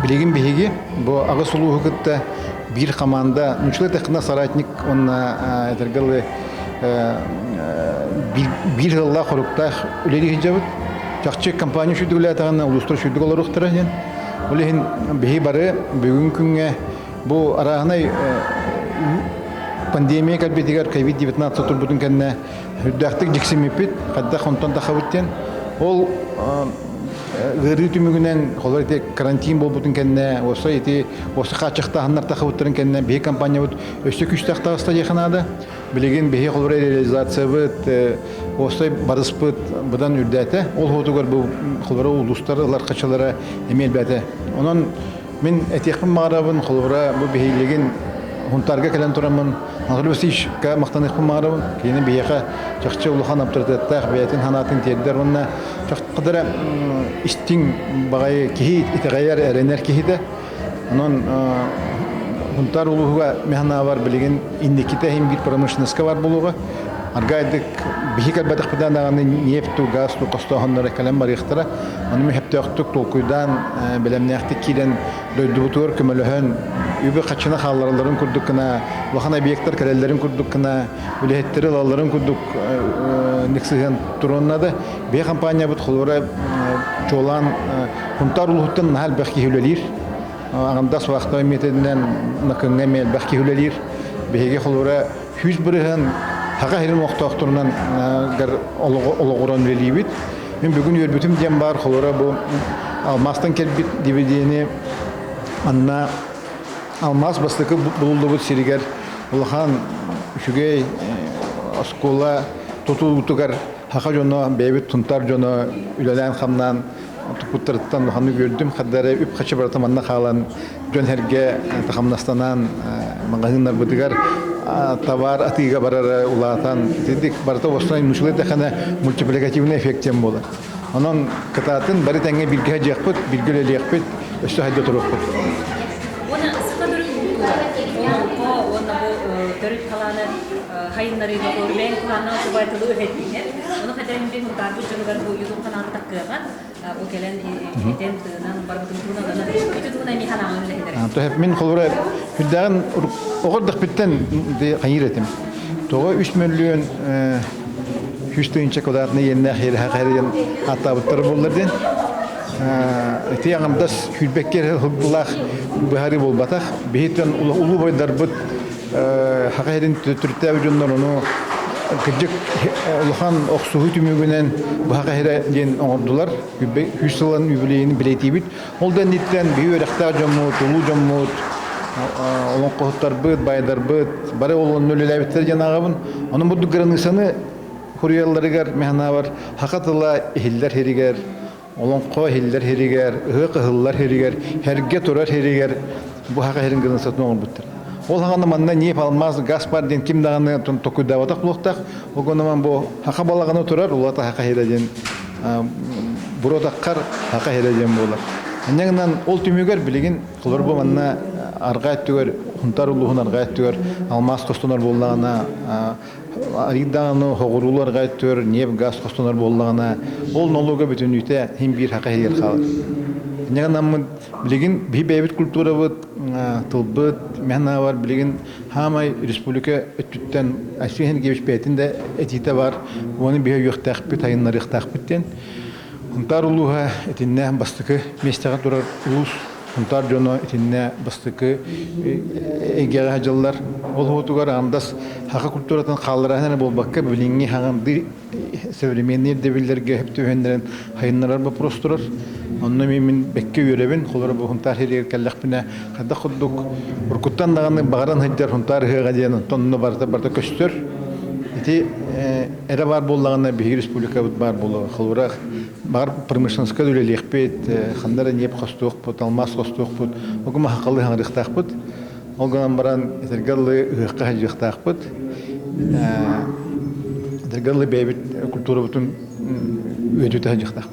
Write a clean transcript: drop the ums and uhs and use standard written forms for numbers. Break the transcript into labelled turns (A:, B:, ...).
A: Билигин биһиги бу агыс улуһугутта бир команда нучлы тахна соратник онна этергалы бир жылла хорукта үлери хижабыт чакчы компания шүдүлә тагына улустур шүдүг олоруктара ден. Улехин биһи бары бүгүн күнгө бу арагынай пандемия калбетигер COVID-19 турбутун кенне хүддактык жиксимипит кадда хонтон тахабыттен ол гыры түмүгүнен холор ите карантин болбутун кенне осы качыктааннар тахабыттарын кенне бии компания бут өстө күч тактагыста жаханада билеген бии холор реализация бут осы барыспыт будан үрдәте ол хотугар бу холор улустар алар качалары эмел бәте онон мен этехпин маграбын холора бу биилеген хунтарга келен турамын Англосиш ка мактанык пумарым кийин бияка чакчы улухан авторитеттер биятин ханатын теддер онна чаккыдыра истин багай кихи итегаяр эренер кихиде анан хунтар улуга механа бар билеген индиките хим бир промышленностька бар булуга аргайдык бихикал бадык биданаганы нефть газ костохоннор калем бар ихтара аны мехептөктүк толкуйдан билемнехтик килен дойдубутур көмөлөһөн үбө качына халларын курдук кына лохана объекттер калелерин курдук кына үлеттери лалларын курдук никсиген туроннада бе компания бут холора чолан хунтар улуттан хал бахки хүлелир аңдас вакытта методунан накынга мел бахки хүлелир беге холора 100 бирген хага хирин вактактырынан гар ологорон велибит мен бүгүн өрбүтүм дем бар холора бу алмастан келбит дивидени анна алмаз бастыкы булулду сиригер улхан шугей оскола тутулутугар хака жоно бебит тунтар жоно үлелен хамнан тупуттырттан ханы көрдүм хаддары үп качы бартаманна халан жөнерге тахамнастанан магазиннар бутыгар товар атыга барар улатан дедик барта остай мушлы дехана мультипликативный эффектем болот анан кататын бары теңге бирге жакпыт бирге лекпит өстө хайда туруппут Төрүт каланы хайыннары көрбен кулана субайтылы өһеттине. Уну хәтерин бин тарбы жыгыр бу юдун канаты таккыган. О келен этен тынан барбытын туна гана. Үтүтүнә ми ханамын лехдер. То хеп мин холора хүддәгән огырдык биттен кайыретим. Тога 3 миллион 100 тыйынча квадратны енне хәйр хәйрен атабыттыр булдырдын. Тиягымдас хүлбеккер хуллах бахари болбатах. Бейтен улу бойдар бут хакайрын түртәб жоннор ону кыжык улхан оксугу түмүгүнен бу хакайра ден оңордулар 100 жылын юбилейин билетибит ол да ниттен бүйөрөктөр жомут улуу жомут олон коттар быт байдар быт бары олон нөлөлөбүттер жанагыбын анын бу гранысаны хуриялларыгар механа бар хакатыла эхиллер херигер олон ко эхиллер херигер ыгыллар херигер херге турар херигер бу хакайрын гранысатын оңорбуттар ол хаганы манна не алмаз газ бар ден ким даганы токуйда батак блоктак огономан бу хака балаганы турар улата хака хеден буродаккар хака хеден болар аннан ол түмөгөр билеген кылыр бу манна аргайт түгөр хунтар улугун аргайт түгөр алмаз костонор боллагана ариданы хогурулар гайт түгөр нефть газ костонор боллагана ол налога бүтүн үтө хим бир хака хеден калыр Няган билеген бибебит культура бут тылбыт механа бар билеген хамай республика өттүттен ашыгын кебиш бетинде этите бар оны бие юктак бит айыннар юктак биттен хунтар улуга этинне бастыкы местега турар улус хунтар жоно этинне бастыкы эгега хажаллар ол хотугар андас хака культуратан калдыраны болбакка билинги хагамды современный дебиллерге хептөһөндөрөн хайыннар ба просторор онны мен бекке үребин холора бу хунтар херер келлекпине хадда худдук буркуттан даганы багаран хәҗәр хунтар хәгә дигән тонны барда көстөр ити эре бар буллагына бир республика бар булы холора бар промышленская үлелехпет хандара неп хостук бут алмаз хостук бут огыма хакылы хаңрыктак бут оган баран этергалы хакка хәҗыктак бут этергалы бебит культура бутун өтүтә хәҗыктак